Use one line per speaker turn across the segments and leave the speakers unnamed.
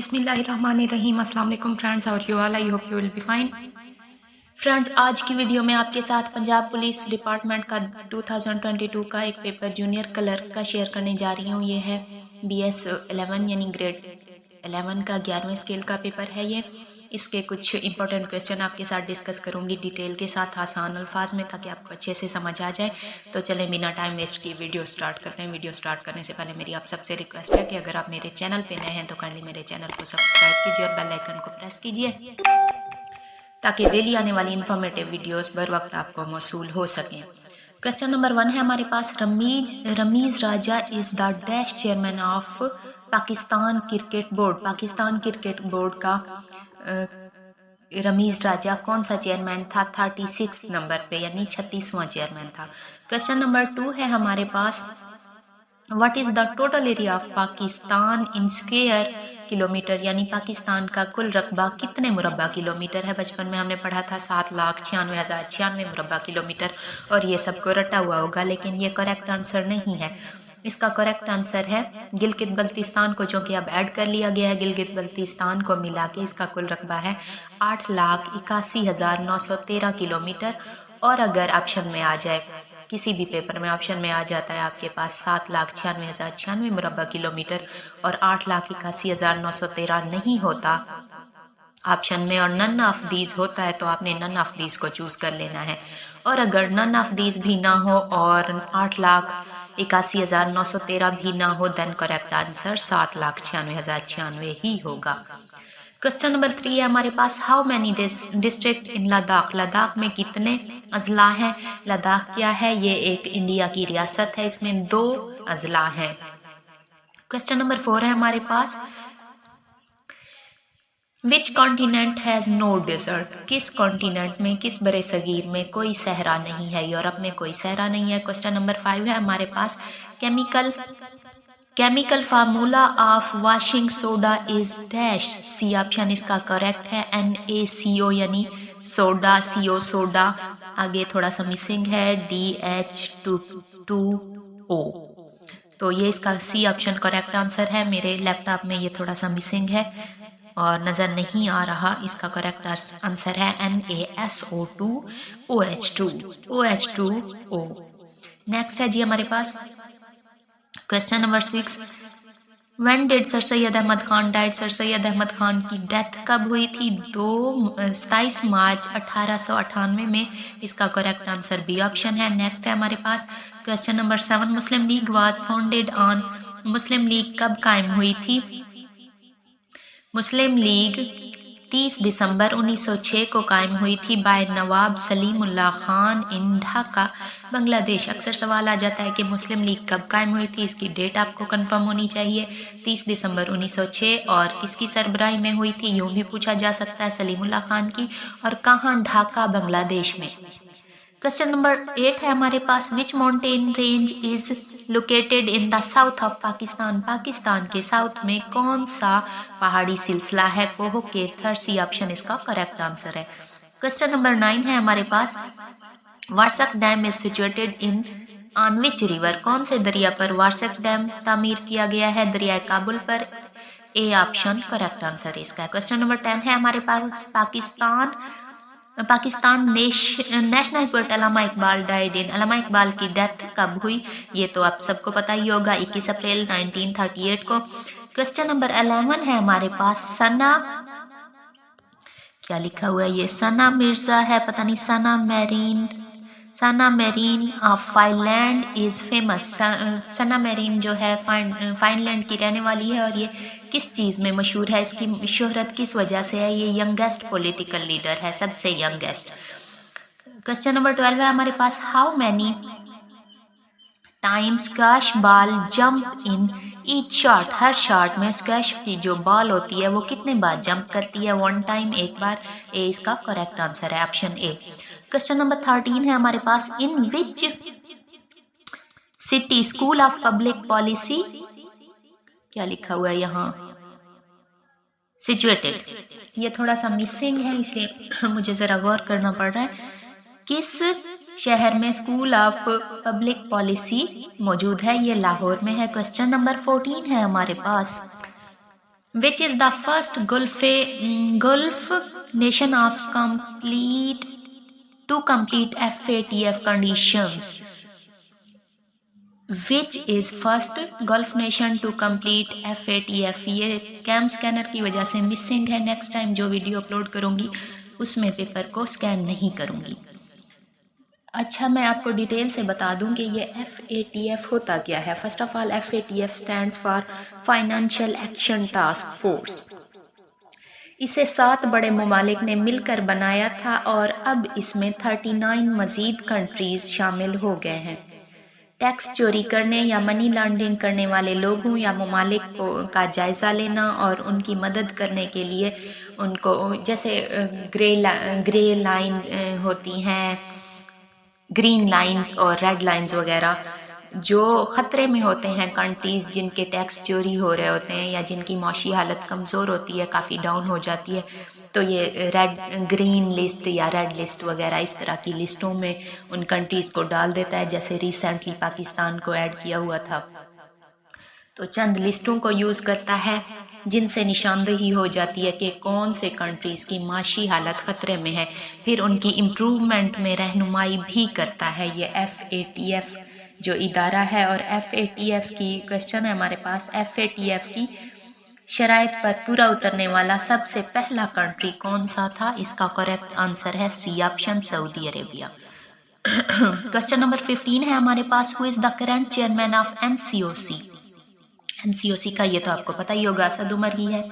बिस्मिल्लाहिर्रहमानिर्रहीम। अस्सलाम वालेकुम फ्रेंड्स, और you all, I hope you will be fine. Friends, आज की वीडियो में आपके साथ पंजाब पुलिस डिपार्टमेंट का 2022 का एक पेपर जूनियर क्लर्क का शेयर करने जा रही हूँ। ये है BS 11 यानी ग्रेड 11 का 11वें स्केल का पेपर है ये। इसके कुछ इंपॉर्टेंट क्वेश्चन आपके साथ डिस्कस करूंगी डिटेल के साथ, आसान अल्फाज में, ताकि आपको अच्छे से समझ आ जाए। तो चलें बिना टाइम वेस्ट किए वीडियो स्टार्ट करते हैं। वीडियो स्टार्ट करने से पहले मेरी आप सबसे रिक्वेस्ट है कि अगर आप मेरे चैनल पे नए हैं तो काइंडली मेरे चैनल को सब्सक्राइब कीजिए और बेल आइकन को प्रेस कीजिए, ताकि डेली आने वाली इंफॉर्मेटिव वीडियोस बर वक्त आपको मौसूल हो सकें। क्वेश्चन नंबर 1 है हमारे पास, Rameez Raja is the dash chairman of Pakistan cricket board. Pakistan cricket board का रमीज राजा कौन सा चेयरमैन था? 36 नंबर पे, यानी 36वां चेयरमैन था। क्वेश्चन नंबर 2 है हमारे पास, what is the total area of Pakistan in square kilometre, यानी पाकिस्तान का कुल रकबा कितने मुरब्बा किलोमीटर है? बचपन में हमने पढ़ा था 7,96,096 मुरब्बा किलोमीटर, और ये सबको रटा हुआ होगा, लेकिन ये करेक्ट आंसर नहीं है। इसका करेक्ट आंसर है गिलगित बल्तिस्तान को, जो कि अब ऐड कर लिया गया है। गिलगित बल्तिस्तान को मिला के इसका कुल रकबा है 8,81,913 किलोमीटर। और अगर ऑप्शन में आ जाए, किसी भी पेपर में ऑप्शन में आ जाता है आपके पास 7,96,096 मुरब्बा किलोमीटर और 8,81,913 नहीं होता ऑप्शन में, और नन ऑफ दीज होता है, तो आपने नन ऑफ दीज को चूज कर लेना है। और अगर नन ऑफ दीज भी ना हो और 8,81,913 भी ना हो, देन करेक्ट आंसर 7,96,096 ही होगा। क्वेश्चन नंबर 3 है हमारे पास, how many district in Ladakh. Ladakh में कितने अजला हैं? लद्दाख क्या है? ये एक इंडिया की रियासत है, इसमें 2 अजला हैं। क्वेश्चन नंबर 4 है हमारे पास, which continent has no desert. किस कॉन्टिनेंट में, किस बड़े सगीर में कोई सहरा नहीं है? यूरोप में कोई सहरा नहीं है। क्वेश्चन नंबर 5 है हमारे पास, chemical formula of washing soda is dash. C option इसका करेक्ट है, NaCO यानी सोडा, CO सोडा। आगे थोड़ा सा मिसिंग है, DH2O। तो ये इसका सी ऑप्शन करेक्ट आंसर है। मेरे लैपटॉप में ये थोड़ा सा मिसिंग है और नज़र नहीं आ रहा। इसका करेक्ट आंसर है NaSO2OH2O। नेक्स्ट है जी हमारे पास question number 6, when did sir Syed Ahmed Khan died. Sir Syed Ahmed Khan की डेथ कब हुई थी? 27 मार्च 1898 में। इसका करेक्ट आंसर बी ऑप्शन है। नेक्स्ट है हमारे पास question number 7, Muslim League was founded on. Muslim League कब कायम हुई थी? मुस्लिम लीग 30 दिसंबर 1906 को कायम हुई थी बाय नवाब सलीमुल्लाह खान इन ढाका, बांग्लादेश। अक्सर सवाल आ जाता है कि मुस्लिम लीग कब कायम हुई थी, इसकी डेट आपको कंफर्म होनी चाहिए। 30 दिसंबर 1906, और किसकी सरबराही में हुई थी, यूं भी पूछा जा सकता है, सलीमुल्लाह खान की। और कहाँ? ढाका, बांग्लादेश में। क्वेश्चन नंबर 8 है हमारे पास, which mountain range is located in the south of Pakistan. Pakistan के साउथ में कौन सा पहाड़ी सिलसिला है? कोहो केथर। सी ऑप्शन इसका करेक्ट आंसर है। क्वेश्चन नंबर 9 है हमारे पास, Warsak dam is situated in on which river. कौन से दरिया पर वारसक डैम तामीर किया गया है? दरिया काबुल पर। ए ऑप्शन करेक्ट आंसर इसका है। क्वेश्चन नंबर 10 है हमारे पास, Pakistan national poet Allama Iqbal died in. Allama Iqbal की डेथ कब हुई? ये तो आप सबको पता ही होगा, 21 अप्रैल 1938 को। क्वेश्चन नंबर 11 है हमारे पास, सना, क्या लिखा हुआ है ये? सना मिर्जा है, पता नहीं, Sanna Marin of Finland is famous. Sanna Marin जो है फाइनलैंड की रहने वाली है, और ये किस चीज़ में मशहूर है? इसकी शोहरत किस वजह से है? ये यंगेस्ट पॉलिटिकल लीडर है, सबसे यंगेस्ट। क्वेश्चन नंबर 12 है हमारे पास, how many times squash ball jump in each shot. हर शॉट में स्क्वैश की जो बॉल होती है वो कितने बार जंप करती है? 1 टाइम, एक बार। ए इसका करेक्ट आंसर है, ऑप्शन ए। क्वेश्चन नंबर 13 है हमारे पास, in which city school of public policy, क्या लिखा हुआ है यहाँ? सिचुएटेड। ये थोड़ा सा मिसिंग है, इसलिए मुझे जरा गौर करना पड़ रहा है। किस शहर में स्कूल ऑफ पब्लिक पॉलिसी मौजूद है? ये लाहौर में है। क्वेश्चन नंबर 14 है हमारे पास, Which is the first Gulf nation of complete FATF conditions? Which is first Gulf nation to complete FATF? ये कैम स्कैनर की वजह से मिसिंग है। नेक्स्ट टाइम जो वीडियो अपलोड करूँगी उसमें पेपर को स्कैन नहीं करूँगी। अच्छा, मैं आपको डिटेल से बता दूं कि ये FATF होता क्या है। First of all, FATF stands for financial action task force. इसे 7 बड़े ममालिक ने मिलकर बनाया था और अब इसमें 39 मज़ीद कंट्रीज़ शामिल हो गए हैं। टैक्स चोरी करने या मनी लॉन्ड्रिंग करने वाले लोगों या ममालिक का जायज़ा लेना और उनकी मदद करने के लिए उनको, जैसे ग्रे लाइन होती हैं, ग्रीन लाइंस और रेड लाइंस वगैरह, जो ख़तरे में होते हैं कंट्रीज़ जिनके टैक्स चोरी हो रहे होते हैं या जिनकी माशी हालत कमज़ोर होती है, काफ़ी डाउन हो जाती है, तो ये ग्रीन लिस्ट या रेड लिस्ट वगैरह इस तरह की लिस्टों में उन कंट्रीज़ को डाल देता है। जैसे रिसेंटली पाकिस्तान को ऐड किया हुआ था, तो चंद लिस्टों को यूज़ करता है जिनसे निशानदेही हो जाती है कि कौन से कंट्रीज़ की माशी हालत ख़तरे में है, फिर उनकी इम्प्रूवमेंट में रहनुमाई भी करता है ये FATF जो इदारा है। और FATF की क्वेश्चन है हमारे पास, FATF की शराइत पर पूरा उतरने वाला सबसे पहला कंट्री कौन सा था? इसका करेक्ट आंसर है C option, Saudi Arabia. Question number 15 है हमारे पास, who is the current chairman of NCOC? NCOC का ये तो आपको पता ही होगा, असद उमर ही है।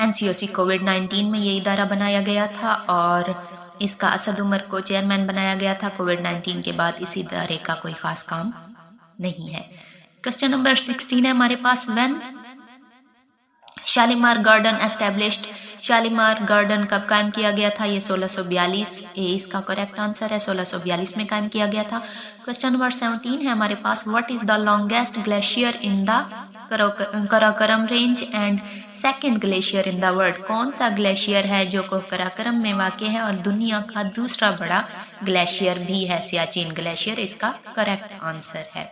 NCOC कोविड-19 में ये इदारा बनाया गया था और इसका असद उमर को चेयरमैन बनाया गया था। कोविड-19 के बाद इस इदारे का कोई खास काम नहीं है। क्वेश्चन नंबर 16 है हमारे पास, when Shalimar garden established? Shalimar garden कब कायम किया गया था? ये 1642, ए इसका करेक्ट आंसर है, 1642 में कायम किया गया था। क्वेश्चन नंबर 17 है हमारे पास, what is the longest glacier in the Karakoram range and second glacier in the world? कौन सा ग्लेशियर है जो कराकोरम में वाक़ है और दुनिया का दूसरा बड़ा ग्लेशियर भी है? सियाचिन ग्लेशियर इसका करेक्ट आंसर है,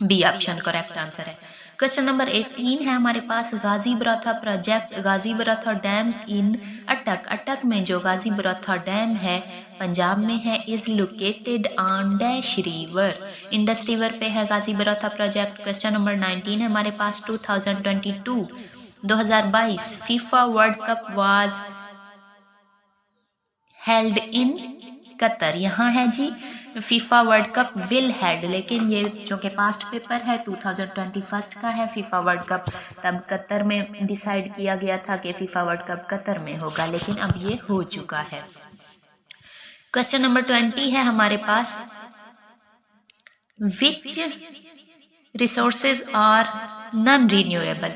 बी ऑप्शन करेक्ट आंसर है। क्वेश्चन नंबर 18 है हमारे पास, गाजी बरौथा प्रोजेक्ट, गाजी बरौथा डैम इन अटक में जो गाजी बरौथा डैम है पंजाब में है, is located on dash river? Indus river पे है Ghazi Barotha project. Question number 19 है हमारे पास, 2022 FIFA World Cup was held in Qatar. यहाँ है जी FIFA World Cup will held, लेकिन ये जो कि पास्ट पेपर है 2021 का है फीफा वर्ल्ड कप, तब कतर में डिसाइड किया गया था कि फीफा वर्ल्ड कप कतर में होगा, लेकिन अब ये हो चुका है। क्वेश्चन नंबर 20 है हमारे पास, which resources are non renewable?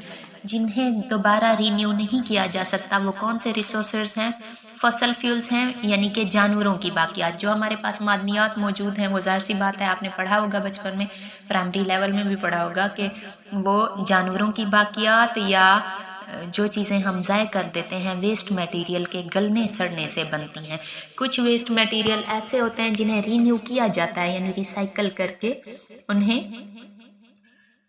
जिन्हें दोबारा रिन्यू नहीं किया जा सकता वो कौन से रिसोर्सेज हैं? फॉसल फ्यूल्स हैं, यानी कि जानवरों की बाकियात। जो हमारे पास मादनियात मौजूद हैं वो ज़ाहिर सी बात है, आपने पढ़ा होगा बचपन में, प्राइमरी लेवल में भी पढ़ा होगा कि वो जानवरों की बाकियात या जो चीज़ें हम ज़ाय कर देते हैं वेस्ट मटेरियल के गलने सड़ने से बनती हैं। कुछ वेस्ट मटेरियल ऐसे होते हैं जिन्हें रिन्यू किया जाता है, यानी रिसाइकल करके उन्हें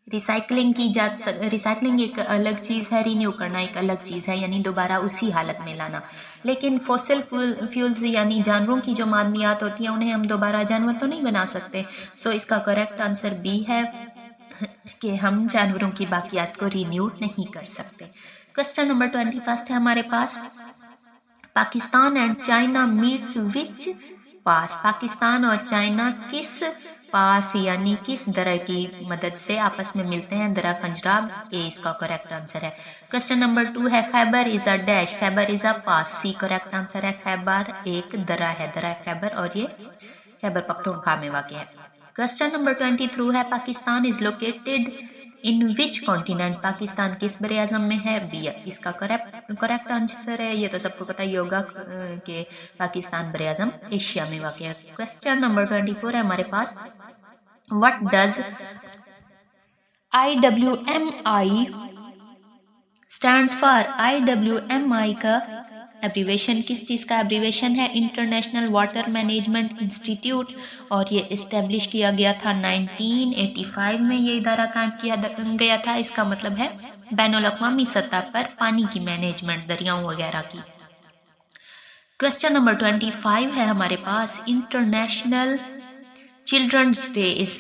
रिसाइकलिंग की जा रिसाइकलिंग एक अलग चीज़ है, रिन्यू करना एक अलग चीज़ है, यानी दोबारा उसी हालत में लाना। लेकिन फॉसिल फ्यूल्स यानी जानवरों की जो मादनियात होती हैं उन्हें हम दोबारा जानवर तो नहीं बना सकते। सो इसका करेक्ट आंसर बी है कि हम जानवरों की बाकियात को रिन्यू नहीं कर सकते। क्वेश्चन नंबर 21 है हमारे पास, पाकिस्तान एंड चाइना मीट्स विच पास? पाकिस्तान और चाइना किस पास यानी किस दरा की मदद से आपस में मिलते हैं? दरा खंजराब, ए इसका करेक्ट आंसर है। क्वेश्चन नंबर 2 है, Khyber is a dash? Khyber is a pass, C correct answer है। खैबर एक दरा है, दरा खैबर, और ये खैबर पख्तूनख्वा में वाक़ है। क्वेश्चन नंबर 23 है, Pakistan is located in which continent? Pakistan किस बरे आज़म में है? बी इसका करेक्ट आंसर है। ये तो सबको पता ही होगा कि पाकिस्तान बरे आज़म एशिया में वाक़ है। क्वेश्चन नंबर 24 है हमारे पास, what does IWMI stands for? IWMI का एब्रीवेशन किस चीज़ का एब्रीवेशन है? इंटरनेशनल वाटर मैनेजमेंट इंस्टीट्यूट, और ये इस्टेब्लिश किया गया था 1985 में। ये इदारा कायम किया गया था। इसका मतलब है बैनुल-अक़वामी सतह पर पानी की मैनेजमेंट, दरियाओं वगैरह की। क्वेश्चन नंबर 25 है हमारे पास, International Children's Day is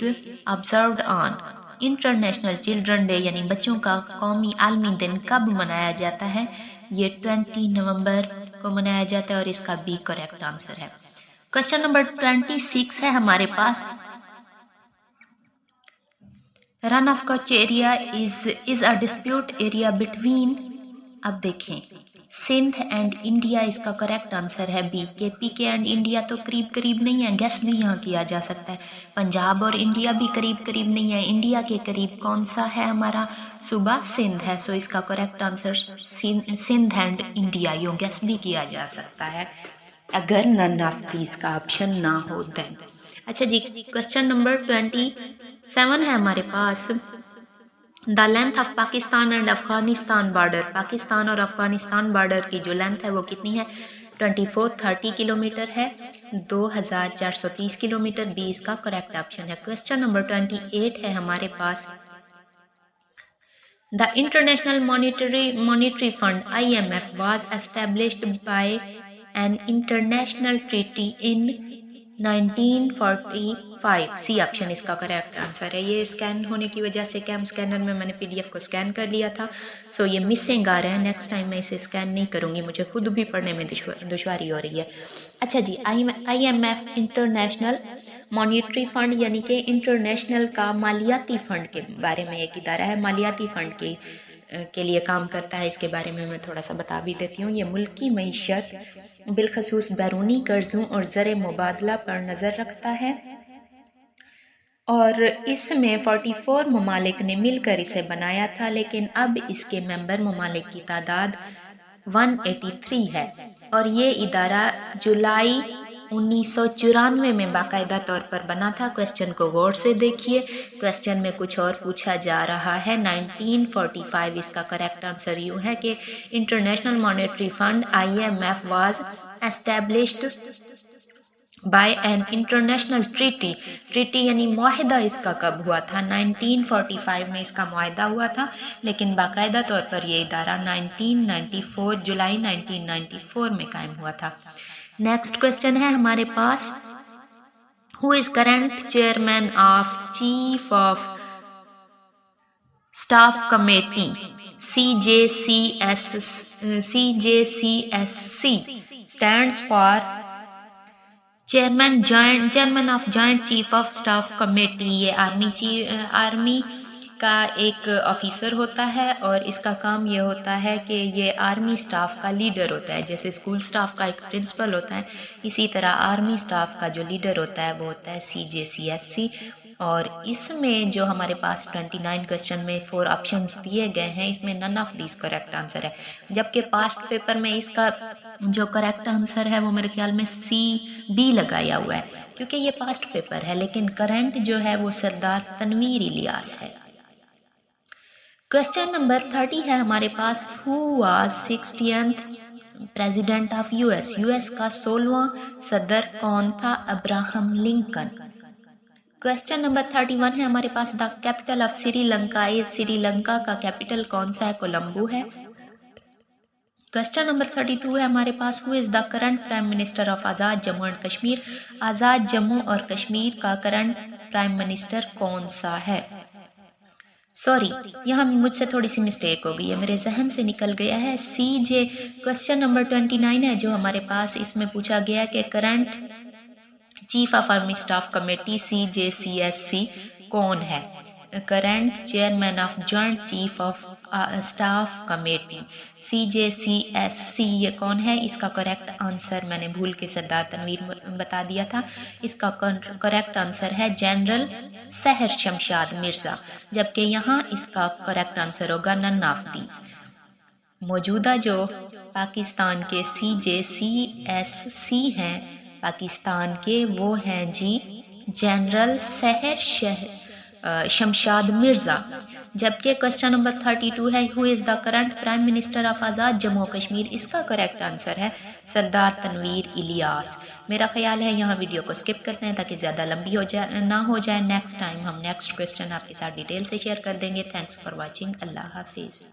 observed on. International Children Day यानी बच्चों का कौमी आलमी दिन कब मनाया जाता है? ये 20 नवंबर को मनाया जाता है और इसका बी करेक्ट आंसर है। क्वेश्चन नंबर 26 है हमारे पास, Rann of Kutch area is a dispute area between, अब देखें, सिंध एंड इंडिया इसका करेक्ट आंसर है बी। के एंड इंडिया तो करीब करीब नहीं है, गेस भी यहाँ किया जा सकता है। पंजाब और इंडिया भी करीब करीब नहीं है। इंडिया के करीब कौन सा है हमारा सूबा? सिंध है। सो इसका correct answer Sindh and India, यूँ गेस भी किया जा सकता है अगर नन ऑफ दीज का ऑप्शन ना हो देन। अच्छा जी, क्वेश्चन नंबर 27 है हमारे पास, the length of Pakistan and Afghanistan border. Pakistan और अफगानिस्तान बॉर्डर की जो लेंथ है वो कितनी है? 2430 किलोमीटर है, 2430 किलोमीटर। बी इसका करेक्ट ऑप्शन है। क्वेश्चन नंबर 28 है हमारे पास, the international monetary fund IMF was established by an international treaty in 1945। C option इसका करेक्ट आंसर है। ये स्कैन होने की वजह से कैम स्कैनर में मैंने PDF को स्कैन कर लिया था, सो ये मिसिंग आ रहा है। नेक्स्ट टाइम मैं इसे स्कैन नहीं करूँगी, मुझे खुद भी पढ़ने में दुश्वारी हो रही है। अच्छा जी, IMF इंटरनेशनल मॉनिटरी फंड यानी कि इंटरनेशनल का मालियाती फ़ंड के बारे में एक इदारा है, मालियाती फ़ंड के लिए काम करता है। इसके बारे में मैं थोड़ा सा बता भी देती हूँ। ये मुल्की मईशत बिलखसूस बैरूनी कर्ज़ों और ज़र मुबादला पर नज़र रखता है और इसमें 44 ममालिक ने मिलकर इसे बनाया था, लेकिन अब इसके मेंबर ममालिक की तादाद 183 है और ये इदारा जुलाई 1994 में बाकायदा तौर पर बना था। क्वेश्चन को गौर से देखिए, क्वेश्चन में कुछ और पूछा जा रहा है। 1945 इसका करेक्ट आंसर यूँ है कि international monetary fund IMF was established by an international treaty यानी मुआहिदा इसका कब हुआ था? 1945 में इसका मुआहिदा हुआ था, लेकिन बाकायदा तौर पर यह इदारा 1994 जुलाई 1994 में कायम हुआ था। नेक्स्ट क्वेश्चन है हमारे पास, who is current chairman of chief of staff committee CJCSC stands for chairman of joint chief of staff committee. ये आर्मी का एक ऑफिसर होता है और इसका काम ये होता है कि ये आर्मी स्टाफ का लीडर होता है। जैसे स्कूल स्टाफ का एक प्रिंसिपल होता है, इसी तरह आर्मी स्टाफ का जो लीडर होता है वो होता है CJCSC। और इसमें जो हमारे पास 29 क्वेश्चन में 4 ऑप्शंस दिए गए हैं, इसमें none of this correct answer है। जबकि पास्ट पेपर में इसका जो करेक्ट आंसर है वो मेरे ख्याल में CB लगाया हुआ है, क्योंकि ये पास्ट पेपर है। लेकिन करंट जो है वो सरदार तनवीर इलियास है। क्वेश्चन नंबर 30 है हमारे पास, who was 60th president of US का 16वां सदर कौन था? Abraham Lincoln. क्वेश्चन नंबर 31 है हमारे पास, the capital of Sri Lanka is, Sri Lanka का कैपिटल कौन सा है? कोलंबो है। क्वेश्चन नंबर 32 है हमारे पास, who is the current prime minister of Azad Jammu and Kashmir. Azad Jammu और कश्मीर का करंट प्राइम मिनिस्टर कौन सा है? सॉरी, यहाँ मुझसे थोड़ी सी मिस्टेक हो गई है, मेरे जहन से निकल गया है। CJ क्वेश्चन नंबर 29 है जो हमारे पास, इसमें पूछा गया कि current chief of army staff committee CJCSC कौन है? Current chairman of joint chief of staff committee CJCSC ये कौन है? इसका करेक्ट आंसर मैंने भूल के सरदार तनवीर बता दिया था। इसका करेक्ट आंसर है जनरल सहर शमशाद मिर्जा, जबकि यहाँ इसका करेक्ट आंसर होगा नन ऑफ दीज। मौजूदा जो पाकिस्तान के CJCSC हैं पाकिस्तान के, वो हैं जी जनरल सहर शमशाद मिर्ज़ा। जबकि क्वेश्चन नंबर 32 है, who is the current prime minister of Azad Jammu Kashmir. इसका करेक्ट आंसर है सरदार तनवीर इलियास। मेरा ख्याल है यहाँ वीडियो को स्किप करते हैं ताकि ज़्यादा लंबी ना हो जाए। नेक्स्ट टाइम हम नेक्स्ट क्वेश्चन आपके साथ डिटेल से शेयर कर देंगे। Thanks for watching. अल्लाह हाफिज़।